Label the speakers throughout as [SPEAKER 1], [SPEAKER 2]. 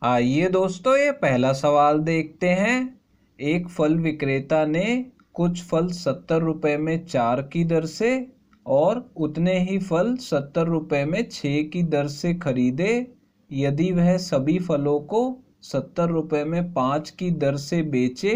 [SPEAKER 1] आइए दोस्तों, ये पहला सवाल देखते हैं। एक फल विक्रेता ने कुछ फल 70 रुपए में 4 की दर से और उतने ही फल 70 रुपए में 6 की दर से खरीदे। यदि वह सभी फलों को 70 रुपए में 5 की दर से बेचे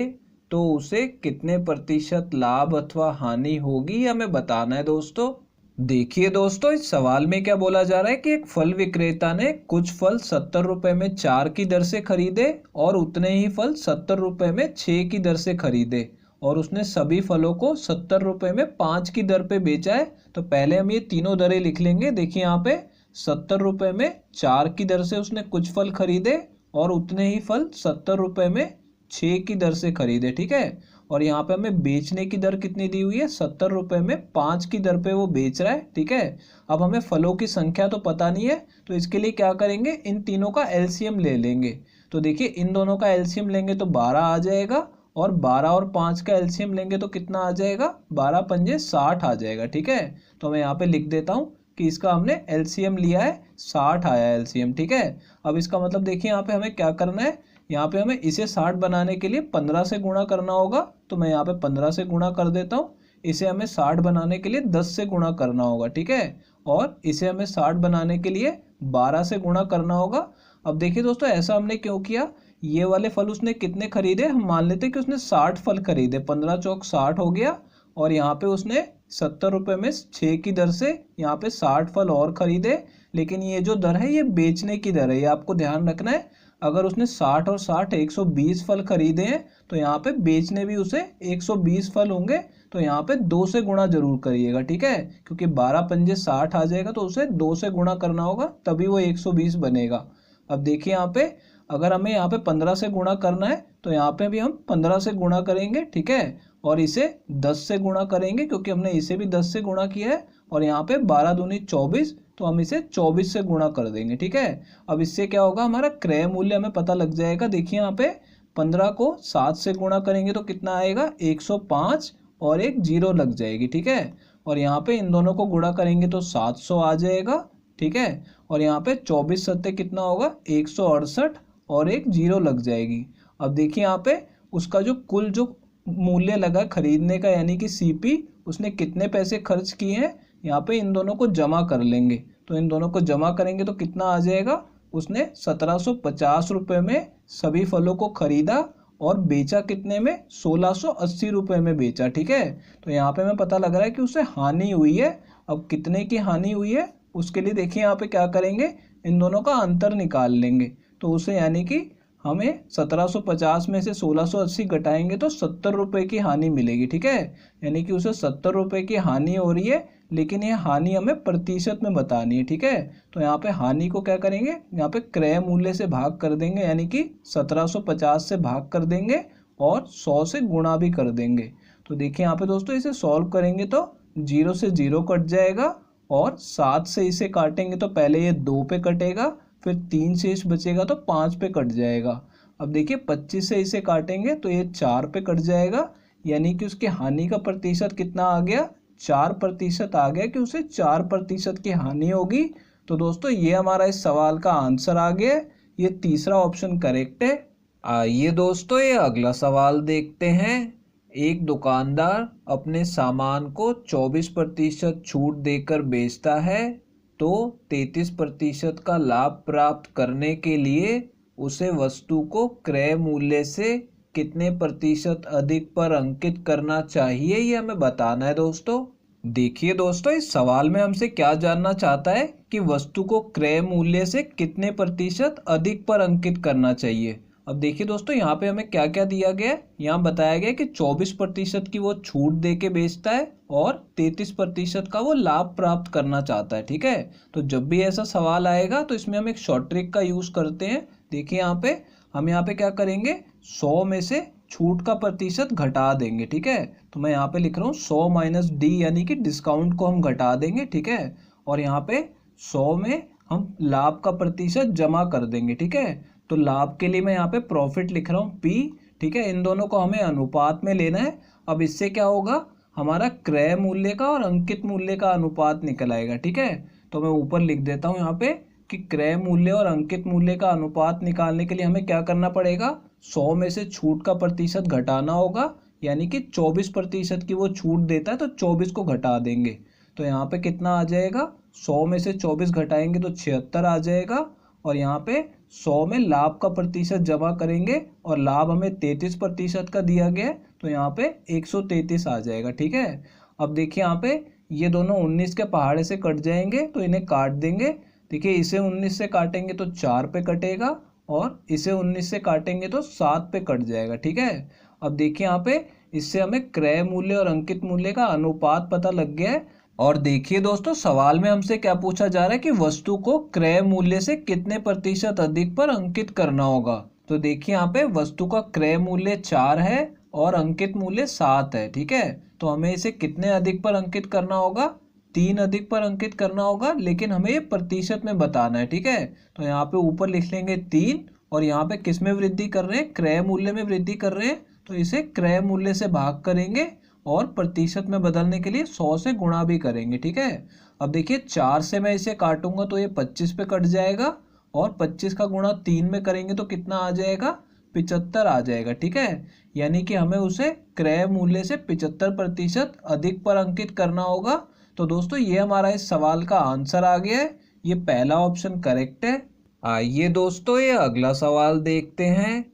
[SPEAKER 1] तो उसे कितने प्रतिशत लाभ अथवा हानि होगी, हमें बताना है दोस्तों। देखिए दोस्तों, इस सवाल में क्या बोला जा रहा है कि एक फल विक्रेता ने कुछ फल 70 रुपए में 4 की दर से खरीदे और उतने ही फल 70 रुपए में 6 की दर से खरीदे और उसने सभी फलों को 70 रुपए में 5 की दर पे बेचा है। तो पहले हम ये तीनों दरें लिख लेंगे। देखिए यहाँ पे 70 रुपए में 4 की दर से उसने कुछ फल खरीदे और उतने ही फल 70 रुपए में 6 की दर से खरीदे, ठीक है। और यहाँ पे हमें बेचने की दर कितनी दी हुई है, 70 रुपए में 5 की दर पे वो बेच रहा है, ठीक है। अब हमें फलों की संख्या तो पता नहीं है, तो इसके लिए क्या करेंगे, इन तीनों का एलसीएम ले लेंगे। तो देखिए इन दोनों का एलसीएम लेंगे तो 12 आ जाएगा और 12 और 5 का एलसीएम लेंगे तो कितना आ जाएगा, 12 पंजे 60 आ जाएगा, ठीक है। तो मैं यहाँ पे लिख देता हूँ कि इसका हमने एलसीएम लिया है, 60 आया एलसीएम, ठीक है। अब इसका मतलब देखिए यहाँ पे हमें क्या करना है, यहाँ पे हमें इसे 60 बनाने के लिए 15 से गुणा करना होगा। तो मैं यहाँ पे 15 से गुणा कर देता हूँ। इसे हमें 60 बनाने के लिए 10 से गुणा करना होगा, ठीक है। और इसे हमें 60 बनाने के लिए 12 से गुणा करना होगा। अब देखिए दोस्तों, ऐसा हमने क्यों किया, ये वाले फल उसने कितने खरीदे, हम मान लेते कि उसने 60 फल खरीदे, 15 चौक 60 हो गया। और यहाँ पे उसने 70 रुपए में 6 की दर से यहाँ पे 60 फल और खरीदे। लेकिन ये जो दर है ये बेचने की दर है, ये आपको ध्यान रखना है। अगर उसने 60 और 60 120 फल खरीदे हैं तो यहाँ पे बेचने भी उसे 120 फल होंगे। तो यहाँ पे 2 से गुणा जरूर करिएगा, ठीक है, क्योंकि 12 पंजे 60 आ जाएगा तो उसे 2 से गुणा करना होगा, तभी वो 120 बनेगा। अब देखिए यहाँ पे अगर हमें यहाँ पे 15 से गुणा करना है तो यहाँ पे भी हम 15 से गुणा करेंगे, ठीक है। और इसे 10 से गुणा करेंगे क्योंकि हमने इसे भी 10 से गुणा किया है। और यहाँ पे 12 दूनी 24, तो हम इसे 24 से गुणा कर देंगे, ठीक है। अब इससे क्या होगा, हमारा क्रय मूल्य हमें पता लग जाएगा। देखिए यहाँ पे 15 को 7 से गुणा करेंगे तो कितना आएगा, 105 और एक जीरो लग जाएगी, ठीक है। और यहाँ पे इन दोनों को गुणा करेंगे तो 700 आ जाएगा, ठीक है। और यहाँ पे 24 सत्ते कितना होगा, 168 और एक जीरो लग जाएगी। अब देखिए यहाँ पे उसका जो मूल्य लगा खरीदने का, यानी कि सीपी, उसने कितने पैसे खर्च किए हैं, यहाँ पे इन दोनों को जमा कर लेंगे। तो इन दोनों को जमा करेंगे तो कितना आ जाएगा, उसने 1750 रुपये में सभी फलों को खरीदा और बेचा कितने में, 1680 रुपये में बेचा, ठीक है। तो यहाँ पे हमें पता लग रहा है कि उसे हानि हुई है। अब कितने की हानि हुई है उसके लिए देखिए यहाँ पे क्या करेंगे, इन दोनों का अंतर निकाल लेंगे। तो उसे यानी कि हमें 1750 में से 1680 घटाएंगे तो 70 रुपये की हानि मिलेगी, ठीक है। यानी कि उसे 70 रुपये की हानि हो रही है, लेकिन ये हानि हमें प्रतिशत में बतानी है, ठीक है। तो यहाँ पे हानि को क्या करेंगे, यहाँ पे क्रय मूल्य से भाग कर देंगे, यानी कि 1750 से भाग कर देंगे और 100 से गुणा भी कर देंगे। तो देखिए यहाँ पे दोस्तों इसे सॉल्व करेंगे तो 0 से 0 कट जाएगा और 7 से इसे काटेंगे तो पहले ये 2 पे कटेगा, फिर 3 शेष बचेगा तो 5 पे कट जाएगा। अब देखिए 25 से इसे काटेंगे तो ये 4 पे कट जाएगा, यानी कि उसकी हानि का प्रतिशत कितना आ गया, 4% आ गया, कि उसे 4% की हानि होगी। तो दोस्तों ये हमारा इस सवाल का आंसर आ गया, ये तीसरा ऑप्शन करेक्ट है। आइए दोस्तों, ये अगला सवाल देखते हैं। एक दुकानदार अपने सामान को 24% छूट देकर बेचता है, तो 33% का लाभ प्राप्त करने के लिए उसे वस्तु को क्रय मूल्य से कितने प्रतिशत अधिक पर अंकित करना चाहिए, ये हमें बताना है दोस्तों। देखिए दोस्तों, इस सवाल में हमसे क्या जानना चाहता है कि वस्तु को क्रय मूल्य से कितने प्रतिशत अधिक पर अंकित करना चाहिए। अब देखिए दोस्तों, यहाँ पे हमें क्या क्या दिया गया है, यहाँ बताया गया कि 24% की वो छूट दे के बेचता है और 33% का वो लाभ प्राप्त करना चाहता है, ठीक है। तो जब भी ऐसा सवाल आएगा तो इसमें हम एक शॉर्ट ट्रिक का यूज करते हैं। देखिए यहाँ पे हम यहाँ पे क्या करेंगे, 100 में से छूट का प्रतिशत घटा देंगे, ठीक है। तो मैं यहाँ पे लिख रहा हूँ 100 माइनस डी, यानी कि डिस्काउंट को हम घटा देंगे, ठीक है। और यहाँ पे 100 में हम लाभ का प्रतिशत जमा कर देंगे, ठीक है। तो लाभ के लिए मैं यहाँ पे प्रॉफिट लिख रहा हूँ P, ठीक है। इन दोनों को हमें अनुपात में लेना है। अब इससे क्या होगा, हमारा क्रय मूल्य का और अंकित मूल्य का अनुपात निकल आएगा, ठीक है। तो मैं ऊपर लिख देता हूँ यहाँ पे कि क्रय मूल्य और अंकित मूल्य का अनुपात निकालने के लिए हमें क्या करना पड़ेगा, 100 में से छूट का प्रतिशत घटाना होगा, यानी कि 24% की वो छूट देता है तो 24 को घटा देंगे। तो यहाँ पे कितना आ जाएगा, 100 में से 24 घटाएंगे तो 76 आ जाएगा। और यहाँ पे 100 में लाभ का प्रतिशत जमा करेंगे और लाभ हमें 33% का दिया गया है तो यहाँ पे 133 आ जाएगा। ठीक है, अब देखिए यहाँ पे ये दोनों 19 के पहाड़े से कट जाएंगे तो इन्हें काट देंगे। देखिए इसे 19 से काटेंगे तो 4 पे कटेगा और इसे 19 से काटेंगे तो 7 पे कट जाएगा। ठीक है, अब देखिए यहाँ पे इससे हमें क्रय मूल्य और अंकित मूल्य का अनुपात पता लग गया है। और देखिए दोस्तों, सवाल में हमसे क्या पूछा जा रहा है कि वस्तु को क्रय मूल्य से कितने प्रतिशत अधिक पर अंकित करना होगा। तो देखिए यहाँ पे वस्तु का क्रय मूल्य 4 है और अंकित मूल्य 7 है। ठीक है, तो हमें इसे कितने अधिक पर अंकित करना होगा, 3 अधिक पर अंकित करना होगा, लेकिन हमें ये प्रतिशत में बताना है। ठीक है, तो यहाँ पे ऊपर लिख लेंगे 3 और यहाँ पे किस में वृद्धि कर रहे हैं, क्रय मूल्य में वृद्धि कर रहे हैं, तो इसे क्रय मूल्य से भाग करेंगे और प्रतिशत में बदलने के लिए 100 से गुणा भी करेंगे। ठीक है, अब देखिए 4 से मैं इसे काटूंगा तो ये 25 पे कट जाएगा और 25 का गुणा 3 में करेंगे तो कितना आ जाएगा, 75 आ जाएगा। ठीक है, यानी कि हमें उसे क्रय मूल्य से 75% अधिक पर अंकित करना होगा। तो दोस्तों ये हमारा इस सवाल का आंसर आ गया है, ये पहला ऑप्शन करेक्ट है। आइए दोस्तों ये अगला सवाल देखते हैं।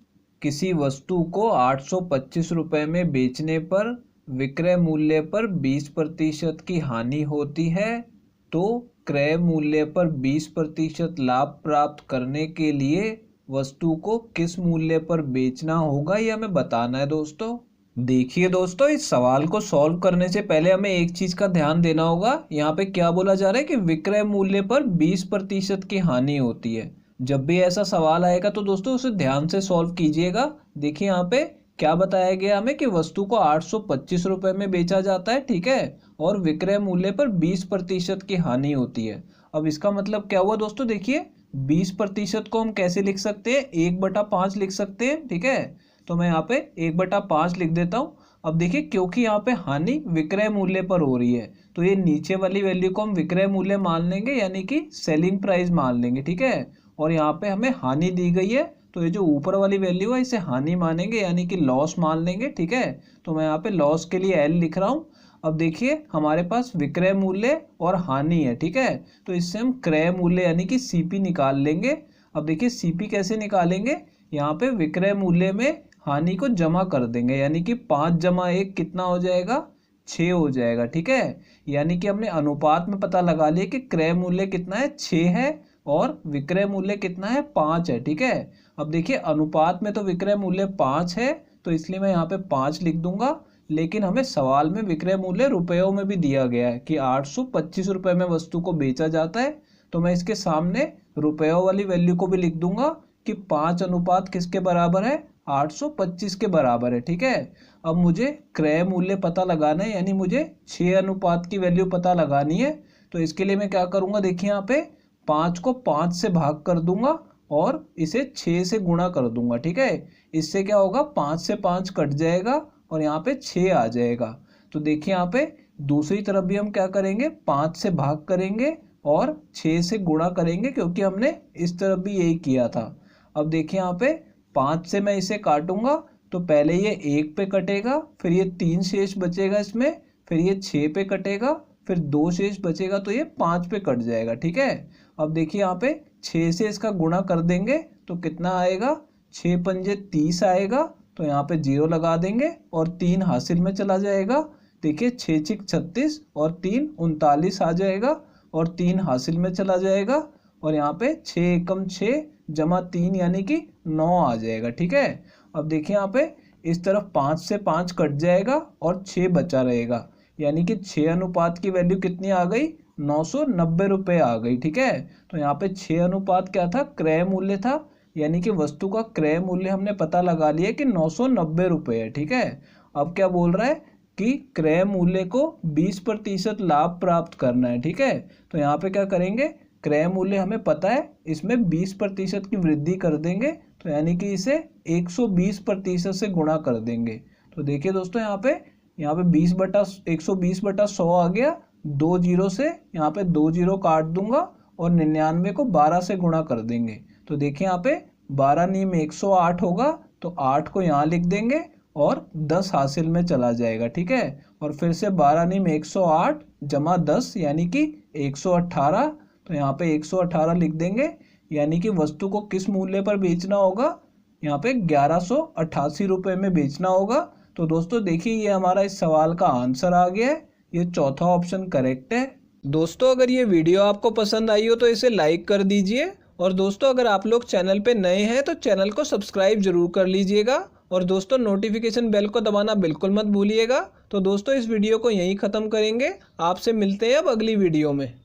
[SPEAKER 1] किसी वस्तु को 825 रुपये में बेचने पर विक्रय मूल्य पर 20% की हानि होती है, तो क्रय मूल्य पर 20% लाभ प्राप्त करने के लिए वस्तु को किस मूल्य पर बेचना होगा, ये हमें बताना है दोस्तों। देखिए दोस्तों, इस सवाल को सॉल्व करने से पहले हमें एक चीज का ध्यान देना होगा। यहाँ पे क्या बोला जा रहा है कि विक्रय मूल्य पर 20% की हानि होती है। जब भी ऐसा सवाल आएगा तो दोस्तों उसे ध्यान से सॉल्व कीजिएगा। देखिए यहाँ पे क्या बताया गया हमें कि वस्तु को 825 रुपये में बेचा जाता है। ठीक है, और विक्रय मूल्य पर 20% की हानि होती है। अब इसका मतलब क्या हुआ दोस्तों, देखिए 20% को हम कैसे लिख सकते हैं, 1/5 लिख सकते हैं। ठीक है, तो मैं यहाँ पे 1/5 लिख देता हूँ। अब देखिए क्योंकि यहाँ पे हानि विक्रय मूल्य पर हो रही है तो ये नीचे वाली वैल्यू को हम विक्रय मूल्य मान लेंगे, यानी कि सेलिंग प्राइस मान लेंगे। ठीक है, और यहाँ पे हमें हानि दी गई है तो ये जो ऊपर वाली वैल्यू है इसे हानि मानेंगे, यानी कि लॉस मान लेंगे। ठीक है, तो मैं यहाँ पे लॉस के लिए L लिख रहा हूँ। अब देखिए हमारे पास विक्रय मूल्य और हानि है। ठीक है, तो इससे हम क्रय मूल्य यानी कि CP निकाल लेंगे। अब देखिए CP कैसे निकालेंगे, यहाँ पे विक्रय मूल्य में हानि को जमा कर देंगे, यानी कि 5 जमा 1 कितना हो जाएगा, 6 हो जाएगा। ठीक है, यानी कि हमने अनुपात में पता लगा लिया कि क्रय मूल्य कितना है, 6 है और विक्रय मूल्य कितना है, 5 है। ठीक है, अब देखिए अनुपात में तो विक्रय मूल्य 5 है तो इसलिए मैं यहाँ पे 5 लिख दूंगा, लेकिन हमें सवाल में विक्रय मूल्य रुपयों में भी दिया गया है कि 825 रुपये में वस्तु को बेचा जाता है, तो मैं इसके सामने रुपयों वाली वैल्यू को भी लिख दूंगा कि 5 अनुपात किसके बराबर है, 825 के बराबर है। ठीक है, अब मुझे क्रय मूल्य पता लगाना है, यानी मुझे 6 अनुपात की वैल्यू पता लगानी है। तो इसके लिए मैं क्या करूंगा, देखिए यहाँ पे 5 को 5 से भाग कर दूंगा और इसे 6 से गुणा कर दूंगा। ठीक है, इससे क्या होगा, 5 से 5 कट जाएगा और यहाँ पे 6 आ जाएगा। तो देखिए यहाँ पे दूसरी तरफ भी हम क्या करेंगे, 5 से भाग करेंगे और 6 से गुणा करेंगे, क्योंकि हमने इस तरफ भी यही किया था। अब देखिए यहाँ पे 5 से मैं इसे काटूंगा तो पहले ये 1 पे कटेगा, फिर ये 3 शेष बचेगा इसमें, फिर ये 6 पे कटेगा, फिर 2 शेष बचेगा तो ये 5 पे कट जाएगा। ठीक है, अब देखिए यहाँ पे 6 से इसका गुणा कर देंगे तो कितना आएगा, 6 पंजे 30 आएगा, तो यहाँ पे 0 लगा देंगे और 3 हासिल में चला जाएगा। देखिए 6 6 36 और 3 39 आ जाएगा और 3 हासिल में चला जाएगा और यहाँ पे 6 एकम 6 जमा 3 यानी कि 9 आ जाएगा। ठीक है, अब देखिए यहाँ पे इस तरफ 5 से 5 कट जाएगा और 6 बचा रहेगा, यानी कि 6 अनुपात की वैल्यू कितनी आ गई, 990 रुपये आ गई। ठीक है, तो यहाँ पे 6 अनुपात क्या था, क्रय मूल्य था, यानी कि वस्तु का क्रय मूल्य हमने पता लगा लिया कि 990 रुपये है। ठीक है, अब क्या बोल रहा है कि क्रय मूल्य को 20% लाभ प्राप्त करना है। ठीक है, तो यहाँ पे क्या करेंगे, क्रय मूल्य हमें पता है, इसमें 20% की वृद्धि कर देंगे, तो यानी कि इसे 120% से गुणा कर देंगे। तो देखिए दोस्तों यहाँ पे 20/120/100 आ गया, 2 जीरो से यहाँ पे 2 जीरो काट दूंगा और 99 को 12 से गुणा कर देंगे। तो देखिए यहाँ पे 12 नीम 108 होगा, तो 8 को यहाँ लिख देंगे और 10 हासिल में चला जाएगा, ठीक है। और फिर से 12 नीम 108 जमा 10 यानी कि 118, तो यहाँ पे 118 लिख देंगे, यानी कि वस्तु को किस मूल्य पर बेचना होगा, यहाँ पे 1188 रुपये में बेचना होगा। तो दोस्तों देखिए ये हमारा इस सवाल का आंसर आ गया है, ये चौथा ऑप्शन करेक्ट है। दोस्तों अगर ये वीडियो आपको पसंद आई हो तो इसे लाइक कर दीजिए, और दोस्तों अगर आप लोग चैनल पे नए हैं तो चैनल को सब्सक्राइब जरूर कर लीजिएगा, और दोस्तों नोटिफिकेशन बेल को दबाना बिल्कुल मत भूलिएगा। तो दोस्तों इस वीडियो को यहीं ख़त्म करेंगे, आपसे मिलते हैं अब अगली वीडियो में।